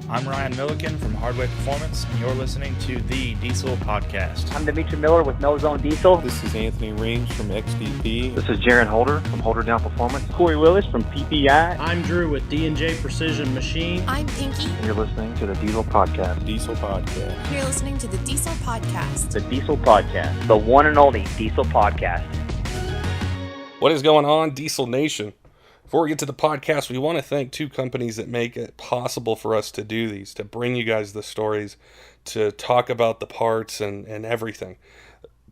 I'm Ryan Milliken from Hardway Performance, and you're listening to the Diesel Podcast. I'm Dimitri Miller with No Zone Diesel. This is Anthony Range from XDP. This is Jaron Holder from Holderdown Performance. Corey Willis from PPEI. I'm Drew with D&J Precision Machine. I'm Pinky. And you're listening to the Diesel Podcast. Diesel Podcast. You're listening to the Diesel Podcast. The Diesel Podcast. The one and only Diesel Podcast. What is going on, Diesel Nation? Before we get to the podcast, we want to thank two companies that make it possible for us to do these, to bring you guys the stories, to talk about the parts and everything.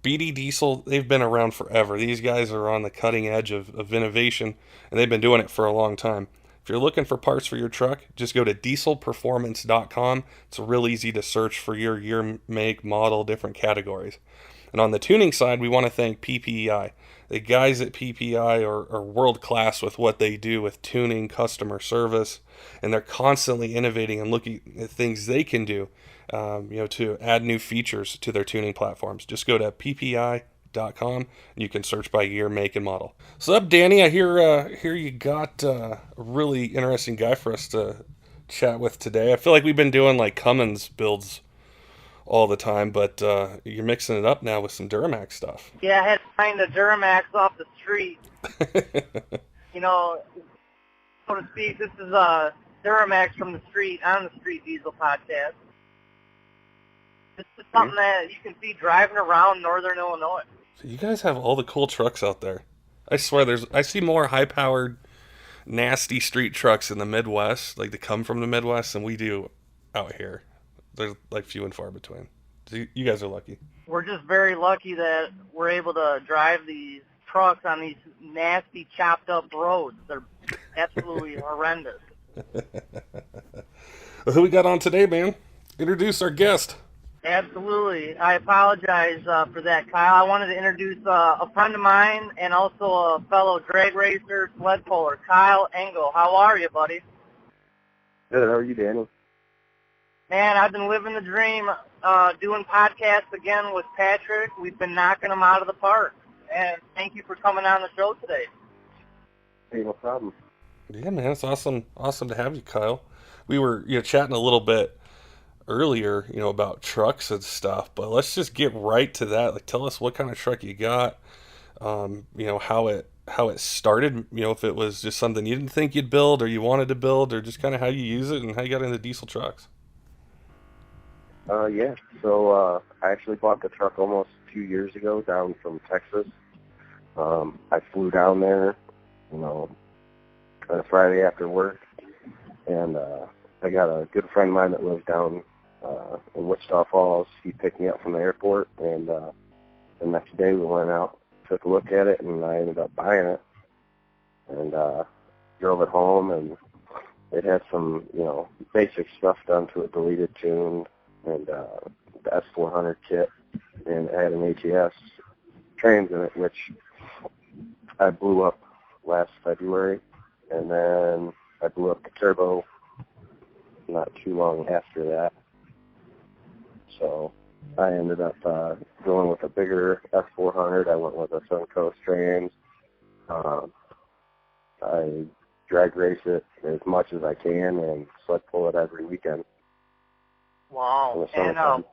BD Diesel, they've been around forever. These guys are on the cutting edge of innovation, and they've been doing it for a long time. If you're looking for parts for your truck, just go to dieselperformance.com. It's real easy to search for your year, make, model, different categories. And on the tuning side, we want to thank PPEI. The guys at PPEI are world-class with what they do with tuning, customer service, and they're constantly innovating and looking at things they can do, to add new features to their tuning platforms. Just go to ppei.com and you can search by year, make, and model. So up, Danny, I hear you got a really interesting guy for us to chat with today. I feel like we've been doing like Cummins builds all the time, but you're mixing it up now with some Duramax stuff. Yeah, I had to find a Duramax off the street. So to speak, this is Duramax from the street, on the Street Diesel Podcast. This is something that you can see driving around northern Illinois. So you guys have all the cool trucks out there. I swear, I see more high-powered, nasty street trucks in the Midwest, like that come from the Midwest, than we do out here. They're like few and far between. So you guys are lucky. We're just very lucky that we're able to drive these trucks on these nasty, chopped up roads. They're absolutely horrendous. Well, who we got on today, man? Introduce our guest. Absolutely. I apologize for that, Kyle. I wanted to introduce a friend of mine and also a fellow drag racer, sled puller, Kyle Engel. How are you, buddy? Good. How are you, Danny? Man, I've been living the dream, doing podcasts again with Patrick. We've been knocking them out of the park. And thank you for coming on the show today. Hey, no problem. Yeah, man, it's awesome to have you, Kyle. We were chatting a little bit earlier, about trucks and stuff, but let's just get right to that. Like, tell us what kind of truck you got, how it started, if it was just something you didn't think you'd build or you wanted to build, or just kind of how you use it and how you got into diesel trucks. So I actually bought the truck almost 2 years ago down from Texas. I flew down there, on a Friday after work, and I got a good friend of mine that lives down in Wichita Falls. He picked me up from the airport, and the next day we went out, took a look at it, and I ended up buying it, and drove it home, and it had some, basic stuff done to it, deleted, tuned, and the S400 kit, and it had an ATS trans in it, which I blew up last February, and then I blew up the turbo not too long after that. So I ended up going with a bigger S400. I went with a Suncoast trans. I drag race it as much as I can and sled pull it every weekend. Wow. And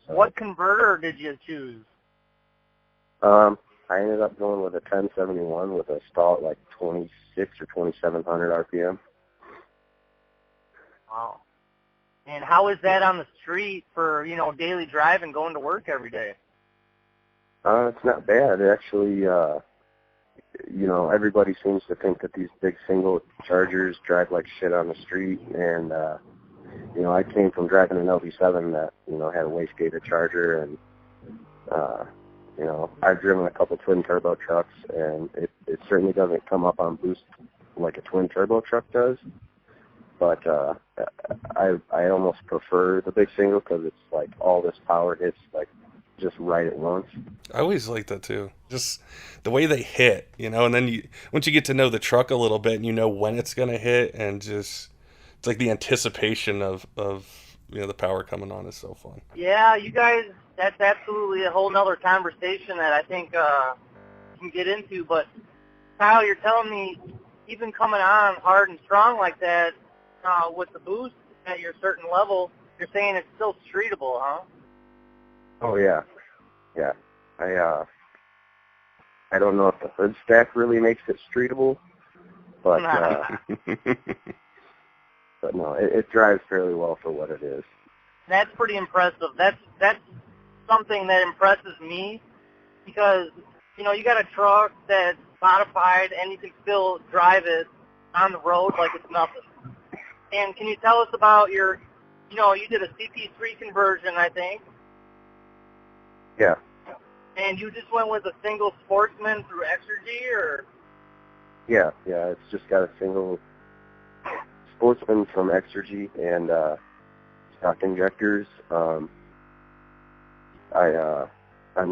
what converter did you choose? I ended up going with a 1071 with a stall at like 26 or 2700 RPM. Wow. And how is that on the street for, daily driving, going to work every day? It's not bad. Actually, everybody seems to think that these big single chargers drive like shit on the street, and I came from driving an LV7 that, had a wastegated charger, and, I've driven a couple twin turbo trucks, and it certainly doesn't come up on boost like a twin turbo truck does, but I almost prefer the big single because it's like all this power hits like just right at once. I always like that too. Just the way they hit, and then once you get to know the truck a little bit and you know when it's going to hit, and just it's like the anticipation of the power coming on is so fun. Yeah, you guys, that's absolutely a whole nother conversation that I think we can get into. But Kyle, you're telling me even coming on hard and strong like that with the boost, at your certain level, you're saying it's still streetable, huh? Oh yeah, yeah. I don't know if the hood stack really makes it streetable, but but no, it drives fairly well for what it is. That's pretty impressive. That's something that impresses me because, you know, you got a truck that's modified and you can still drive it on the road like it's nothing. And can you tell us about your, you know, you did a CP3 conversion, I think. Yeah. And you just went with a single Sportsman through Xtreme, or? Yeah, it's just got a single Sportsman from Xtreme and stock injectors. I'm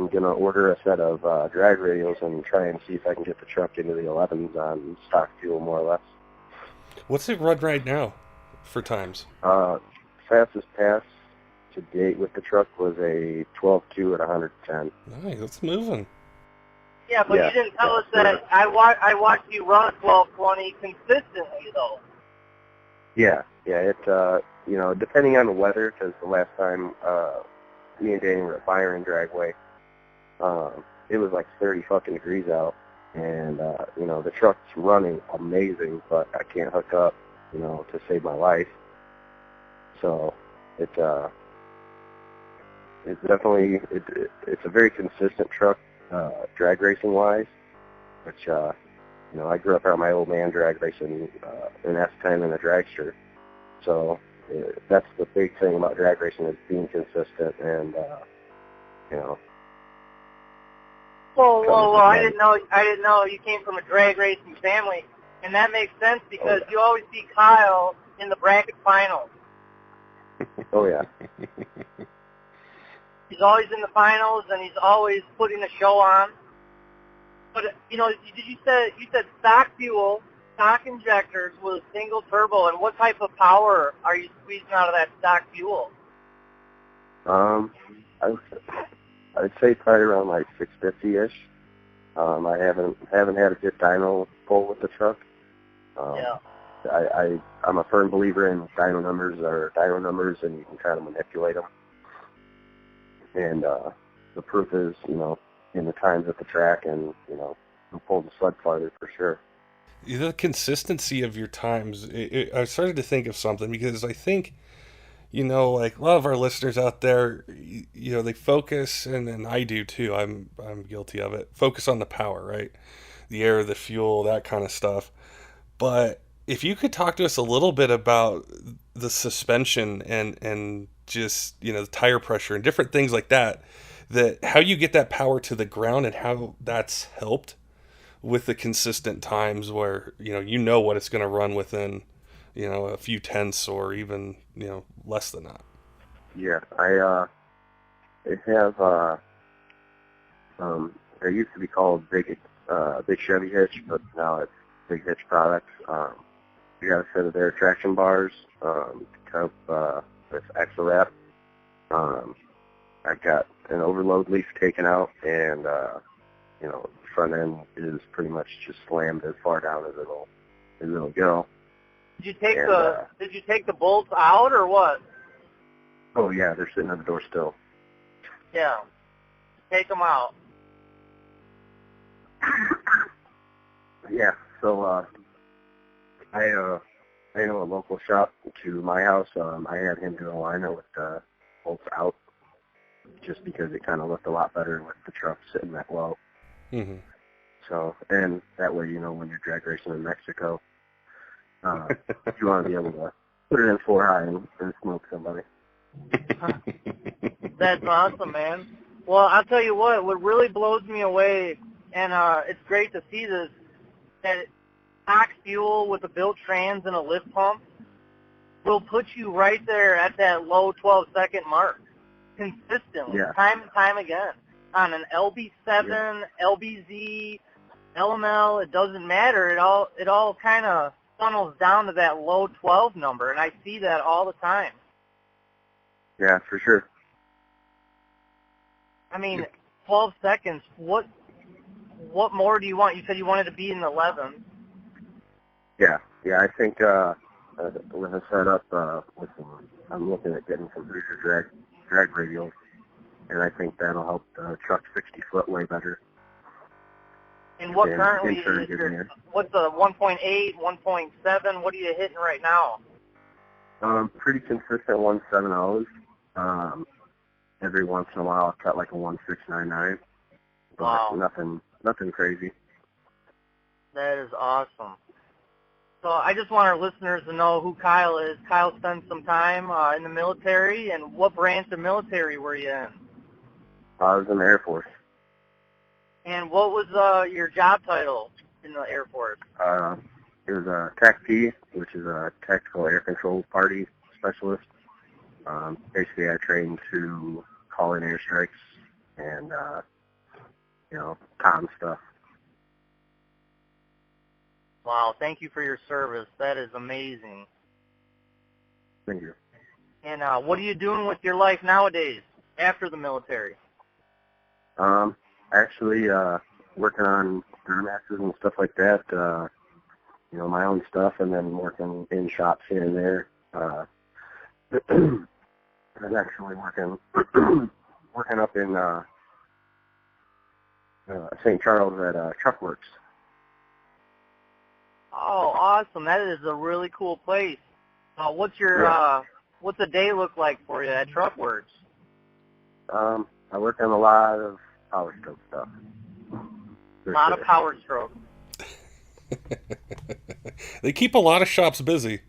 gonna order a set of drag radials and try and see if I can get the truck into the 11s on stock fuel, more or less. What's it run right now for times? Fastest pass to date with the truck was a 12.2 at 110. Nice, that's moving. Yeah, but you didn't tell us that. I watched you run 12.20 consistently, though. Yeah, it, you know, depending on the weather, because the last time me and Danny were at Byron Dragway, it was like 30 fucking degrees out, and, you know, the truck's running amazing, but I can't hook up, you know, to save my life. So it's definitely, it's a very consistent truck, drag racing wise, which, you know, I grew up around my old man drag racing, an S10 and a dragster. So that's the big thing about drag racing, is being consistent and, you know. Well, I didn't know you came from a drag racing family, and that makes sense because you always see Kyle in the bracket finals. Oh yeah. He's always in the finals, and he's always putting a show on. But, you know, you said stock fuel, stock injectors with a single turbo, and what type of power are you squeezing out of that stock fuel? I'd say probably around like 650-ish. I haven't had a good dyno pull with the truck. Yeah. I'm a firm believer in dyno numbers, and you can kind of manipulate them. And the proof is, you know, in the times at the track, and, you know, who pulls the sled farther for sure. The consistency of your times, I started to think of something, because I think, you know, like a lot of our listeners out there, you know, they focus, and I do too, I'm guilty of it, focus on the power, right? The air, the fuel, that kind of stuff. But if you could talk to us a little bit about the suspension and just, you know, the tire pressure and different things like that, how you get that power to the ground and how that's helped with the consistent times where, you know what it's going to run within, you know, a few tenths or even, you know, less than that. Yeah, I have, it used to be called Big Chevy Hitch, but now it's Big Hitch Products. We got a set of their traction bars, to cope with Axle-Wrap. I got an overload leaf taken out, and, you know, the front end is pretty much just slammed as far down as it'll go. Did you take the bolts out or what? Oh yeah, they're sitting at the door still. Yeah, take them out. Yeah, so I know a local shop to my house. I had him do a liner with the bolts out, just because it kind of looked a lot better with the truck sitting that low. Mm-hmm. So, and that way, you know, when you're drag racing in Mexico, you want to be able to put it in 4 high and smoke somebody. That's awesome, man. Well, I'll tell you what really blows me away, and it's great to see this, that stock fuel with a built trans and a lift pump will put you right there at that low 12-second mark consistently, time and time again. On an LB7, LBZ, LML, it doesn't matter. It all kind of funnels down to that low 12 number, and I see that all the time. Yeah, for sure. I mean, 12 seconds, what more do you want? You said you wanted to be in the 11. Yeah, I think, with a setup with some, I'm looking at getting some booster drag radials, and I think that'll help the truck 60 foot way better. And what And currently insert is it in your, there. what's the 1.8, 1.7? What are you hitting right now? Pretty consistent 1.70s. Every once in a while, I'll cut like a 1.699, but Wow. nothing crazy. That is awesome. So I just want our listeners to know who Kyle is. Kyle spent some time in the military, and what branch of military were you in? I was in the Air Force. And what was your job title in the Air Force? It was a TAC P, which is a Tactical Air Control Party Specialist. Basically, I trained to call in airstrikes and, comm stuff. Wow, thank you for your service. That is amazing. Thank you. And what are you doing with your life nowadays after the military? Actually, working on Duramaxes and stuff like that, my own stuff, and then working in shops here and there. I was actually working up in St. Charles at Truckworks. Oh, awesome. That is a really cool place. What's your what's a day look like for you at Truckworks? I work on a lot of power stroke stuff. A lot of power stroke. They keep a lot of shops busy.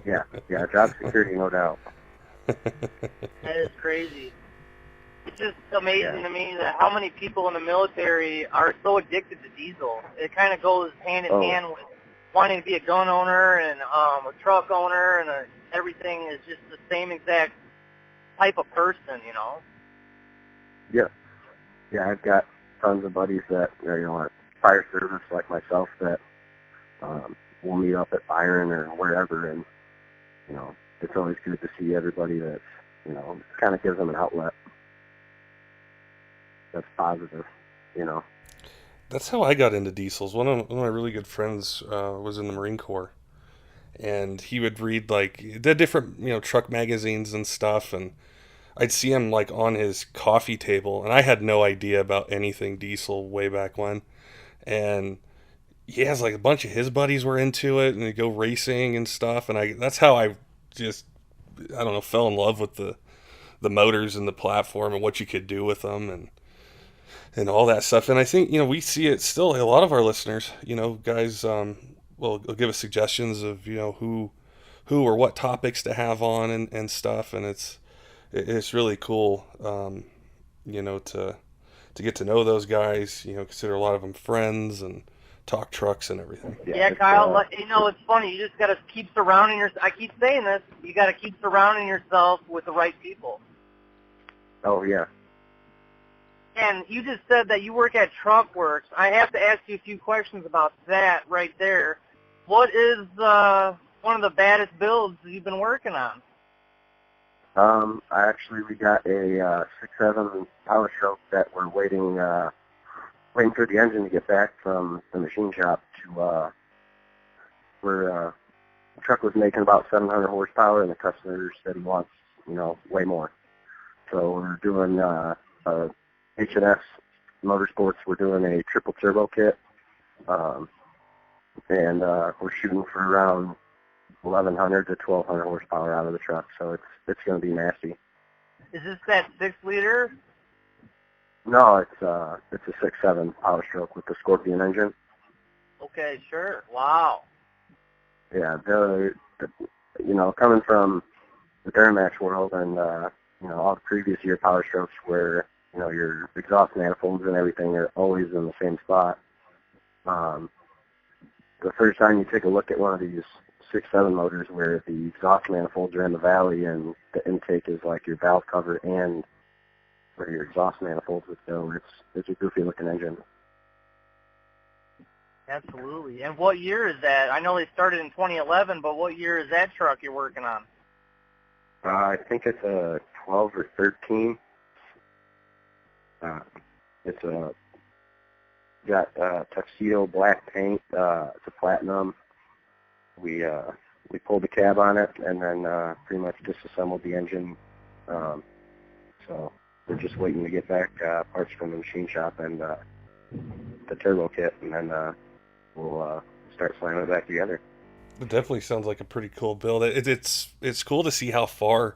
Yeah, job security, no doubt. That is crazy. It's just amazing to me that how many people in the military are so addicted to diesel. It kind of goes hand in hand with wanting to be a gun owner and a truck owner, and everything is just the same exact type of person, Yeah, I've got tons of buddies that are fire service like myself that we'll meet up at Byron or wherever, and it's always good to see everybody that's kind of gives them an outlet that's positive. That's how I got into diesels. One of my really good friends was in the Marine Corps, and he would read the different truck magazines and stuff, and I'd see him on his coffee table, and I had no idea about anything diesel way back when, and he has a bunch of his buddies were into it, and they go racing and stuff, and that's how I just fell in love with the motors and the platform and what you could do with them and all that stuff. And I think we see it still. A lot of our listeners, guys, will give us suggestions of who or what topics to have on and stuff, and it's really cool, to get to know those guys. Consider a lot of them friends and talk trucks and everything. Yeah, Kyle, it's funny. You just got to keep surrounding yourself. I keep saying this. You got to keep surrounding yourself with the right people. Oh, yeah. And you just said that you work at Truckworks. I have to ask you a few questions about that right there. What is one of the baddest builds you've been working on? We got a 6.7 power stroke that we're waiting for the engine to get back from the machine shop to the truck was making about 700 horsepower, and the customer said he wants, way more. So we're doing H&S Motorsports. We're doing a triple turbo kit, and we're shooting for around 1,100 to 1,200 horsepower out of the truck. So it's going to be nasty. Is this that 6-liter? No, it's a 6.7 power stroke with the Scorpion engine. Okay, sure. Wow. Yeah, coming from the Duramax world and all the previous year power strokes where your exhaust manifolds and everything are always in the same spot. The first time you take a look at one of these 6.7 motors where the exhaust manifolds are in the valley and the intake is like your valve cover and where your exhaust manifolds would go, it's a goofy looking engine. Absolutely. And what year is that? I know they started in 2011, but what year is that truck you're working on? I think it's a 12 or 13. It's got tuxedo black paint. It's a platinum. we pulled the cab on it and then pretty much disassembled the engine. So we're just waiting to get back parts from the machine shop and the turbo kit, and then we'll start slamming it back together. It definitely sounds like a pretty cool build. It's cool to see how far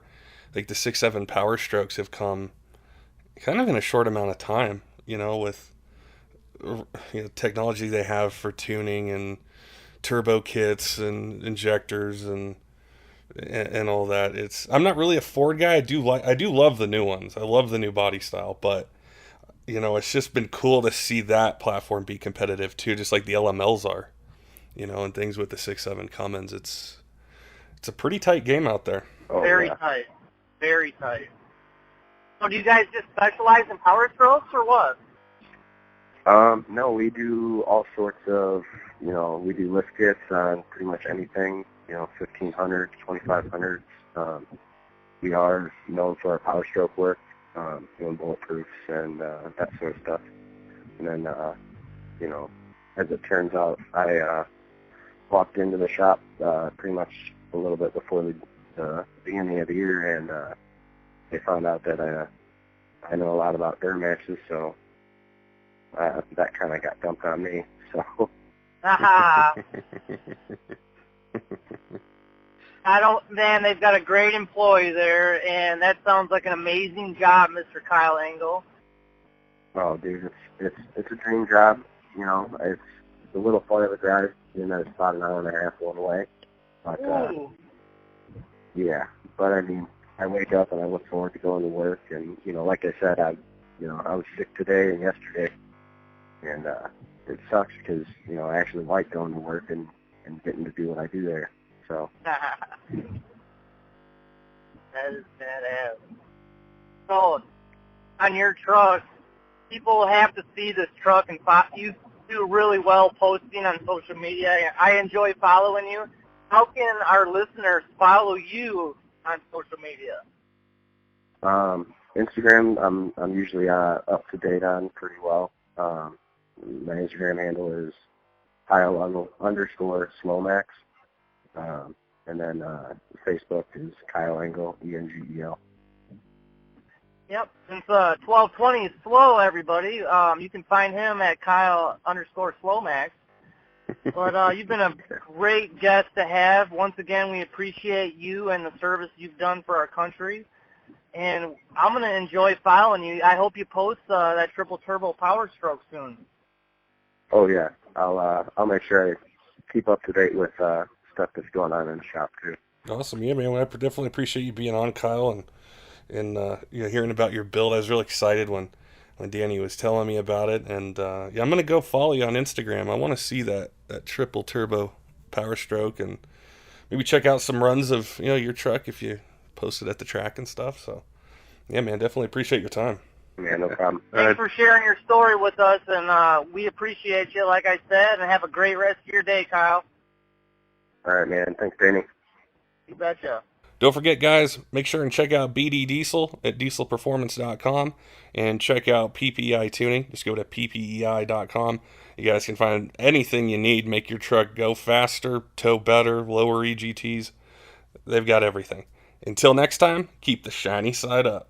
like the 6.7 Power Strokes have come kind of in a short amount of time, with technology they have for tuning and turbo kits and injectors and all that. I'm not really a Ford guy. I do love the new ones. I love the new body style, but it's just been cool to see that platform be competitive too, just like the LMLs are, and things with the 6.7 Cummins. It's a pretty tight game out there. Very tight. Very tight. So do you guys just specialize in power strokes or what? No, we do all sorts of, we do lift kits on pretty much anything, 1500s, 2500s. We are known for our power stroke work, doing bulletproofs and that sort of stuff. And then, as it turns out, I walked into the shop pretty much a little bit before the beginning of the year, and they found out that I know a lot about Duramaxes, so that kind of got dumped on me. So. Man, they've got a great employee there, and that sounds like an amazing job, Mr. Kyle Engel. Oh, dude, it's a dream job. It's a little far of a drive, it's about an hour and a half one way. But, yeah, but I mean, I wake up and I look forward to going to work, and, like I said, I was sick today and yesterday, and it sucks because, I actually like going to work and getting to do what I do there, so. That is badass. So, on your truck, people have to see this truck, and you do really well posting on social media. I enjoy following you. How can our listeners follow you on social media? Instagram, I'm usually up to date on pretty well. My Instagram handle is Kyle_Slowmax. And then Facebook is Kyle Engel, Engel. Yep, since 1220 is slow, everybody, you can find him at Kyle_Slowmax. But you've been a great guest to have. Once again, we appreciate you and the service you've done for our country. And I'm going to enjoy following you. I hope you post that triple turbo Power Stroke soon. Oh yeah, I'll make sure I keep up to date with stuff that's going on in the shop too. Awesome, yeah, man. Well, I definitely appreciate you being on, Kyle, and hearing about your build. I was really excited when Danny was telling me about it, and yeah, I'm gonna go follow you on Instagram. I want to see that triple turbo Power Stroke, and maybe check out some runs of your truck if you post it at the track and stuff. So yeah, man, definitely appreciate your time. Yeah, no problem. Thanks for sharing your story with us, and we appreciate you, like I said, and have a great rest of your day, Kyle. All right, man. Thanks, Danny. You betcha. Don't forget, guys, make sure and check out BD Diesel at dieselperformance.com and check out PPEI Tuning. Just go to PPEI.com. You guys can find anything you need, make your truck go faster, tow better, lower EGTs. They've got everything. Until next time, keep the shiny side up.